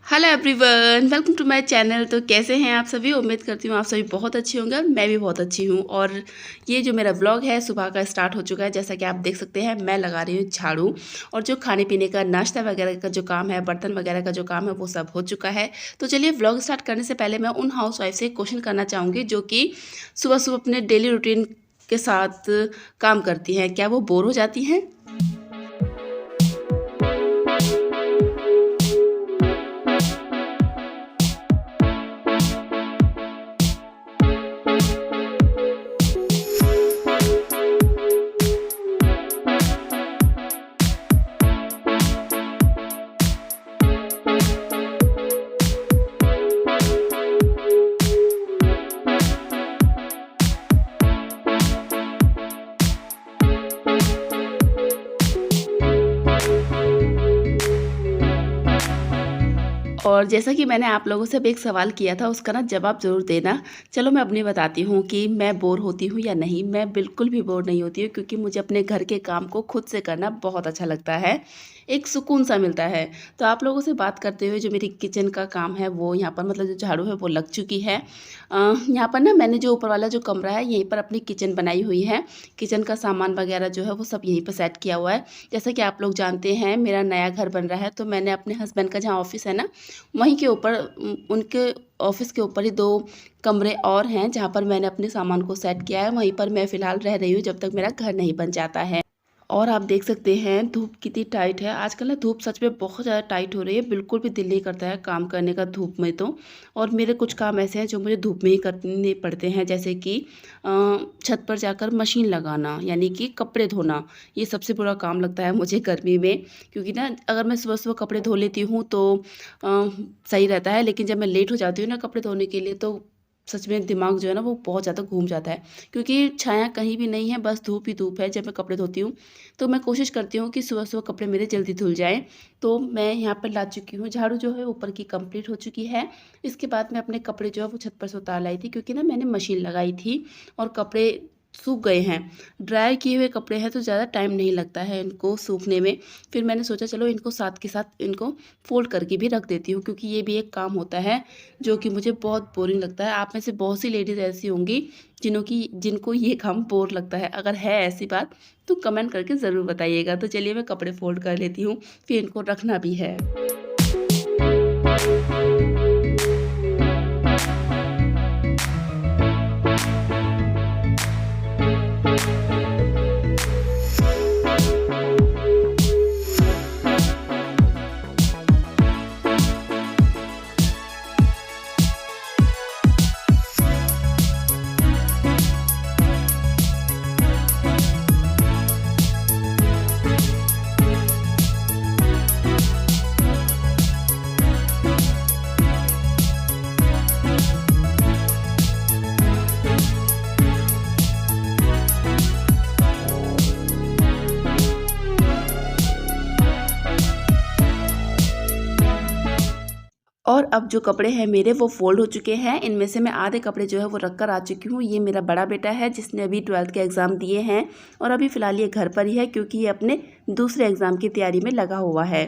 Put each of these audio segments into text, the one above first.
Hello everyone, welcome to my channel. तो कैसे हैं आप सभी? उम्मीद करती हूँ आप सभी बहुत अच्छे होंगे और मैं भी बहुत अच्छी हूँ। और ये जो मेरा व्लॉग है सुबह का स्टार्ट हो चुका है। जैसा कि आप देख सकते हैं मैं लगा रही हूँ झाड़ू, और जो खाने पीने का नाश्ता वगैरह का जो काम है, बर्तन वगैरह का जो काम है, वो सब हो चुका है। तो चलिए, व्लॉग स्टार्ट करने से पहले मैं उन हाउस वाइफ से क्वेश्चन करना चाहूँगी जो कि सुबह सुबह अपने डेली रूटीन के साथ काम करती हैं। क्या वो बोर हो जाती हैं? और जैसा कि मैंने आप लोगों से अब एक सवाल किया था, उसका ना जवाब ज़रूर देना। चलो मैं अपनी बताती हूँ कि मैं बोर होती हूँ या नहीं। मैं बिल्कुल भी बोर नहीं होती हूँ, क्योंकि मुझे अपने घर के काम को खुद से करना बहुत अच्छा लगता है। एक सुकून सा मिलता है। तो आप लोगों से बात करते हुए जो मेरी किचन का काम है, वो यहाँ पर मतलब जो झाड़ू है वो लग चुकी है। यहाँ पर ना मैंने जो ऊपर वाला जो कमरा है, यहीं पर अपनी किचन बनाई हुई है। किचन का सामान वगैरह जो है वो सब यहीं पर सेट किया हुआ है। जैसा कि आप लोग जानते हैं, मेरा नया घर बन रहा है, तो मैंने अपने हस्बैंड का जहाँ ऑफिस है ना, वहीं के ऊपर उनके ऑफ़िस के ऊपर ही 2 कमरे और हैं, जहाँ पर मैंने अपने सामान को सेट किया है। वहीं पर मैं फ़िलहाल रह रही हूँ जब तक मेरा घर नहीं बन जाता है। और आप देख सकते हैं धूप कितनी टाइट है। आजकल ना धूप सच में बहुत ज़्यादा टाइट हो रही है। बिल्कुल भी दिल नहीं करता है काम करने का धूप में तो। और मेरे कुछ काम ऐसे हैं जो मुझे धूप में ही करने पड़ते हैं, जैसे कि छत पर जाकर मशीन लगाना, यानी कि कपड़े धोना। ये सबसे बुरा काम लगता है मुझे गर्मी में, क्योंकि ना अगर मैं सुबह-सुबह कपड़े धो लेती हूँ तो सही रहता है, लेकिन जब मैं लेट हो जाती हूँ ना कपड़े धोने के लिए, तो सच में दिमाग जो है ना वो बहुत ज़्यादा घूम जाता है, क्योंकि छाया कहीं भी नहीं है, बस धूप ही धूप है जब मैं कपड़े धोती हूँ। तो मैं कोशिश करती हूँ कि सुबह-सुबह कपड़े मेरे जल्दी धुल जाएँ। तो मैं यहाँ पर ला चुकी हूँ, झाड़ू जो है ऊपर की कंप्लीट हो चुकी है। इसके बाद मैं अपने कपड़े जो है वो छत पर से उतार लाई थी, क्योंकि ना मैंने मशीन लगाई थी और कपड़े सूख गए हैं। ड्राई किए हुए कपड़े हैं तो ज़्यादा टाइम नहीं लगता है इनको सूखने में। फिर मैंने सोचा चलो इनको साथ के साथ इनको फ़ोल्ड करके भी रख देती हूँ, क्योंकि ये भी एक काम होता है जो कि मुझे बहुत बोरिंग लगता है। आप में से बहुत सी लेडीज़ ऐसी होंगी जिनको ये काम बोर लगता है। अगर है ऐसी बात तो कमेंट करके ज़रूर बताइएगा। तो चलिए मैं कपड़े फ़ोल्ड कर लेती हूँ, फिर इनको रखना भी है। और अब जो कपड़े हैं मेरे वो फ़ोल्ड हो चुके हैं। इनमें से मैं आधे कपड़े जो है वो रख कर आ चुकी हूँ। ये मेरा बड़ा बेटा है जिसने अभी 12th के एग्ज़ाम दिए हैं, और अभी फ़िलहाल ये घर पर ही है, क्योंकि ये अपने दूसरे एग्ज़ाम की तैयारी में लगा हुआ है।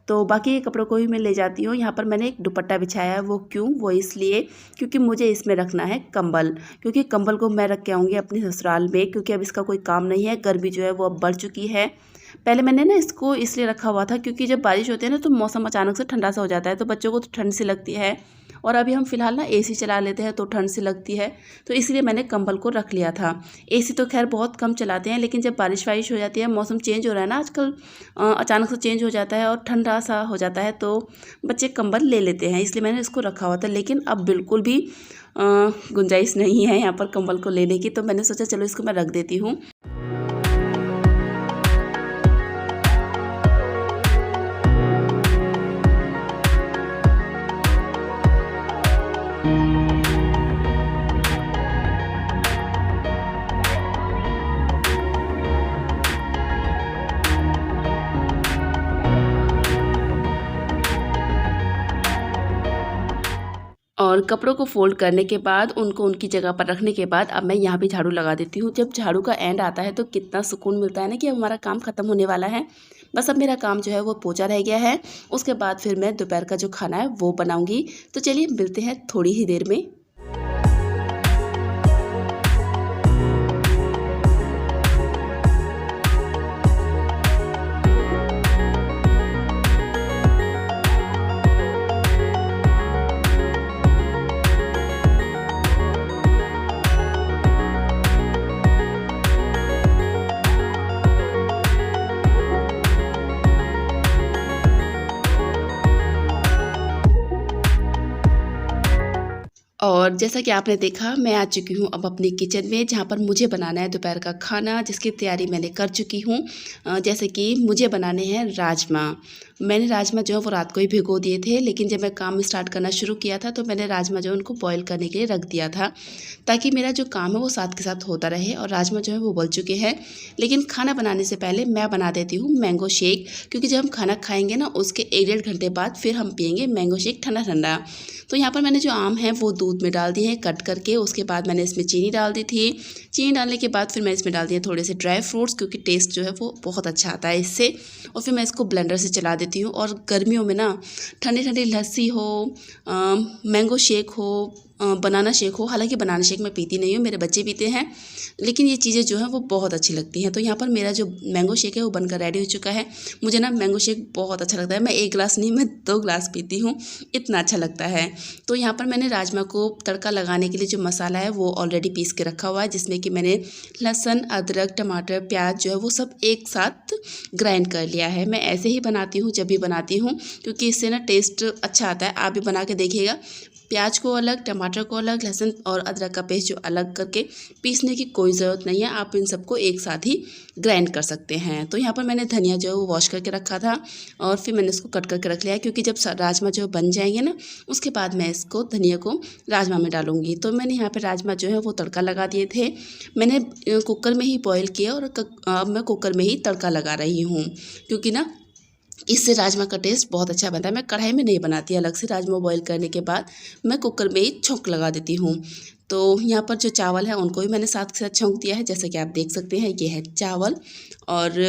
तो बाकी के कपड़ों को भी मैं ले जाती हूँ। यहाँ पर मैंने एक दुपट्टा बिछाया है, वो क्यों? वो इसलिए क्योंकि मुझे इसमें रखना है कंबल, क्योंकि कंबल को मैं रख के आऊँगी अपने ससुराल में, क्योंकि अब इसका कोई काम नहीं है। गर्मी जो है वो अब बढ़ चुकी है। पहले मैंने ना इसको इसलिए रखा हुआ था क्योंकि जब बारिश होती है ना तो मौसम अचानक से ठंडा सा हो जाता है, तो बच्चों को तो ठंड सी लगती है, और अभी हम फ़िलहाल ना एसी चला लेते हैं तो ठंड सी लगती है। तो इसलिए मैंने कंबल को रख लिया था। एसी तो खैर बहुत कम चलाते हैं, लेकिन जब बारिश वारिश हो जाती है, मौसम चेंज हो रहा है ना आजकल, अचानक से चेंज हो जाता है और ठंडा सा हो जाता है, तो बच्चे कंबल ले लेते हैं, इसलिए मैंने इसको रखा हुआ था। लेकिन अब बिल्कुल भी गुंजाइश नहीं है यहाँ पर कंबल को लेने की, तो मैंने सोचा चलो इसको मैं रख देती हूँ। और कपड़ों को फ़ोल्ड करने के बाद उनको उनकी जगह पर रखने के बाद अब मैं यहाँ भी झाड़ू लगा देती हूँ। जब झाड़ू का एंड आता है तो कितना सुकून मिलता है ना कि अब हमारा काम ख़त्म होने वाला है। बस अब मेरा काम जो है वो पोंछा रह गया है। उसके बाद फिर मैं दोपहर का जो खाना है वो बनाऊँगी। तो चलिए मिलते हैं थोड़ी ही देर में। और जैसा कि आपने देखा मैं आ चुकी हूँ अब अपनी किचन में, जहाँ पर मुझे बनाना है दोपहर का खाना, जिसकी तैयारी मैंने कर चुकी हूँ। जैसे कि मुझे बनाने हैं राजमा। मैंने राजमा जो है वो रात को ही भिगो दिए थे, लेकिन जब मैं काम स्टार्ट करना शुरू किया था तो मैंने राजमा जो है उनको बॉईल करने के लिए रख दिया था, ताकि मेरा जो काम है वो साथ के साथ होता रहे। और राजमा जो है वो उबल चुके हैं। लेकिन खाना बनाने से पहले मैं बना देती हूँ मैंगो शेक, क्योंकि जब हम खाना खाएँगे ना उसके 1 डेढ़ घंटे बाद फिर हम पिएँगे मैंगो शेक ठंडा ठंडा। तो यहाँ पर मैंने जो आम है वो दूध में डाल दिए हैं कट करके। उसके बाद मैंने इसमें चीनी डाल दी थी। चीनी डालने के बाद फिर मैं इसमें डाल दिए थोड़े से ड्राई फ्रूट्स, क्योंकि टेस्ट जो है वो बहुत अच्छा आता है इससे। और फिर मैं इसको ब्लेंडर से चला देती हूँ। और गर्मियों में ना ठंडी ठंडी लस्सी हो, मैंगो शेक हो, बनाना शेक हो, हालांकि बनाना शेक मैं पीती नहीं हूँ, मेरे बच्चे पीते हैं, लेकिन ये चीज़ें जो हैं वो बहुत अच्छी लगती हैं। तो यहाँ पर मेरा जो मैंगो शेक है वो बनकर रेडी हो चुका है। मुझे ना मैंगो शेक बहुत अच्छा लगता है। मैं 1 गिलास नहीं, मैं 2 गिलास पीती हूँ, इतना अच्छा लगता है। तो यहाँ पर मैंने राजमा को तड़का लगाने के लिए जो मसाला है वो ऑलरेडी पीस के रखा हुआ है, जिसमें कि मैंने लहसुन, अदरक, टमाटर, प्याज जो है वो सब एक साथ ग्राइंड कर लिया है। मैं ऐसे ही बनाती हूँ जब भी बनाती हूँ, क्योंकि इससे ना टेस्ट अच्छा आता है। आप भी बना के देखिएगा। प्याज को अलग, टमाटर को अलग, लहसुन और अदरक का पेस्ट जो अलग करके पीसने की कोई ज़रूरत नहीं है। आप इन सबको एक साथ ही ग्राइंड कर सकते हैं। तो यहाँ पर मैंने धनिया जो है वो वॉश करके रखा था और फिर मैंने इसको कट करके रख लिया है, क्योंकि जब राजमा जो बन जाएंगे ना उसके बाद मैं इसको धनिया को राजमा में डालूंगी। तो मैंने यहाँ पर राजमा जो है वो तड़का लगा दिए थे। मैंने कुकर में ही बॉयल किया और अब मैं कुकर में ही तड़का लगा रही हूँ, क्योंकि ना इससे राजमा का टेस्ट बहुत अच्छा बनता है। मैं कढ़ाई में नहीं बनाती अलग से। राजमा बॉईल करने के बाद मैं कुकर में ही छौंक लगा देती हूँ। तो यहाँ पर जो चावल है उनको भी मैंने साथ के साथ छौंक दिया है, जैसा कि आप देख सकते हैं। ये है चावल और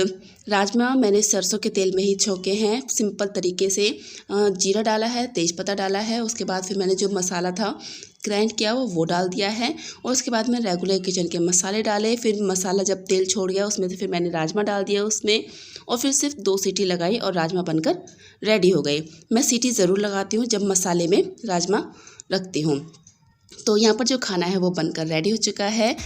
राजमा मैंने सरसों के तेल में ही छौंके हैं सिंपल तरीके से। जीरा डाला है, तेज़पत्ता डाला है, उसके बाद फिर मैंने जो मसाला था ग्राइंड किया वो डाल दिया है। और उसके बाद मैं रेगुलर किचन के मसाले डाले। फिर मसाला जब तेल छोड़ गया उसमें से फिर मैंने राजमा डाल दिया उसमें, और फिर सिर्फ 2 सीटी लगाई और राजमा बनकर रेडी हो गए। मैं सीटी ज़रूर लगाती हूँ जब मसाले में राजमा रखती हूँ। तो यहाँ पर जो खाना है वो बनकर रेडी हो चुका है।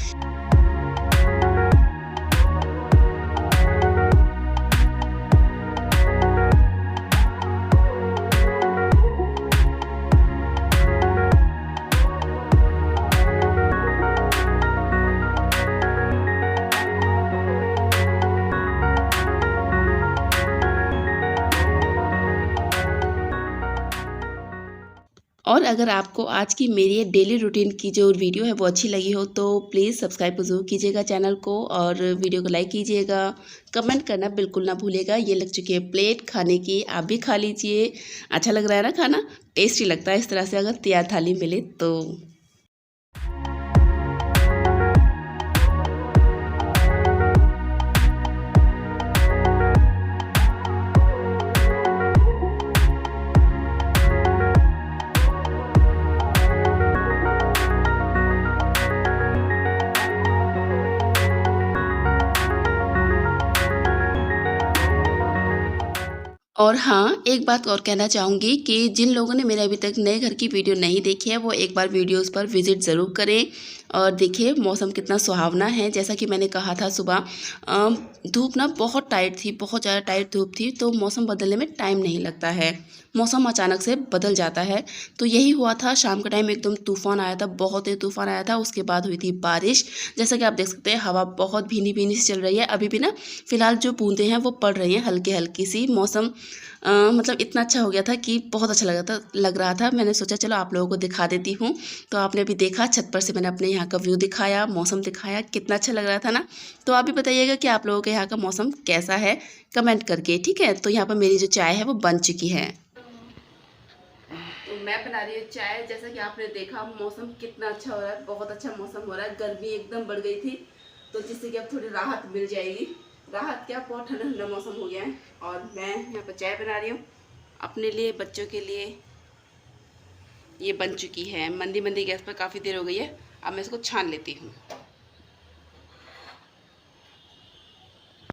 और अगर आपको आज की मेरी ये डेली रूटीन की जो वीडियो है वो अच्छी लगी हो तो प्लीज़ सब्सक्राइब ज़रूर कीजिएगा चैनल को, और वीडियो को लाइक कीजिएगा। कमेंट करना बिल्कुल ना भूलिएगा। ये लग चुकी है प्लेट खाने की, आप भी खा लीजिए। अच्छा लग रहा है ना खाना? टेस्टी लगता है इस तरह से अगर तैयार थाली मिले तो। और हाँ, एक बात और कहना चाहूँगी कि जिन लोगों ने मेरे अभी तक नए घर की वीडियो नहीं देखी है वो एक बार वीडियोस पर विज़िट ज़रूर करें। और देखिए मौसम कितना सुहावना है। जैसा कि मैंने कहा था सुबह धूप ना बहुत टाइट थी, बहुत ज़्यादा टाइट धूप थी, तो मौसम बदलने में टाइम नहीं लगता है। मौसम अचानक से बदल जाता है। तो यही हुआ था, शाम के टाइम एकदम तूफ़ान आया था, बहुत तेज़ तूफ़ान आया था। उसके बाद हुई थी बारिश। जैसा कि आप देख सकते हैं हवा बहुत भीनी-भीनी सी चल रही है। अभी भी ना फ़िलहाल जो बूँदें हैं वो पड़ रही हैं हल्की-हल्की सी। मौसम मतलब इतना अच्छा हो गया था कि बहुत अच्छा लग रहा था। मैंने सोचा चलो आप लोगों को दिखा देती हूँ। तो आपने अभी देखा छत पर से मैंने अपने यहाँ का व्यू दिखाया, मौसम दिखाया, कितना अच्छा लग रहा था ना। तो आप भी बताइएगा कि आप लोगों के यहाँ का मौसम कैसा है कमेंट करके, ठीक है। तो यहाँ पर मेरी जो चाय है वो बन चुकी है। तो मैं बना रही हूँ चाय। जैसा कि आपने देखा मौसम कितना अच्छा हो रहा है, बहुत अच्छा मौसम हो रहा है। गर्मी एकदम बढ़ गई थी तो जिससे कि अब थोड़ी राहत मिल जाएगी। राहत क्या, बहुत ठंडा ठंडा मौसम हो गया है और मैं यहाँ पर चाय बना रही हूँ अपने लिए, बच्चों के लिए। ये बन चुकी है, मंदी मंदी गैस पर काफ़ी देर हो गई है। अब मैं इसको छान लेती हूँ।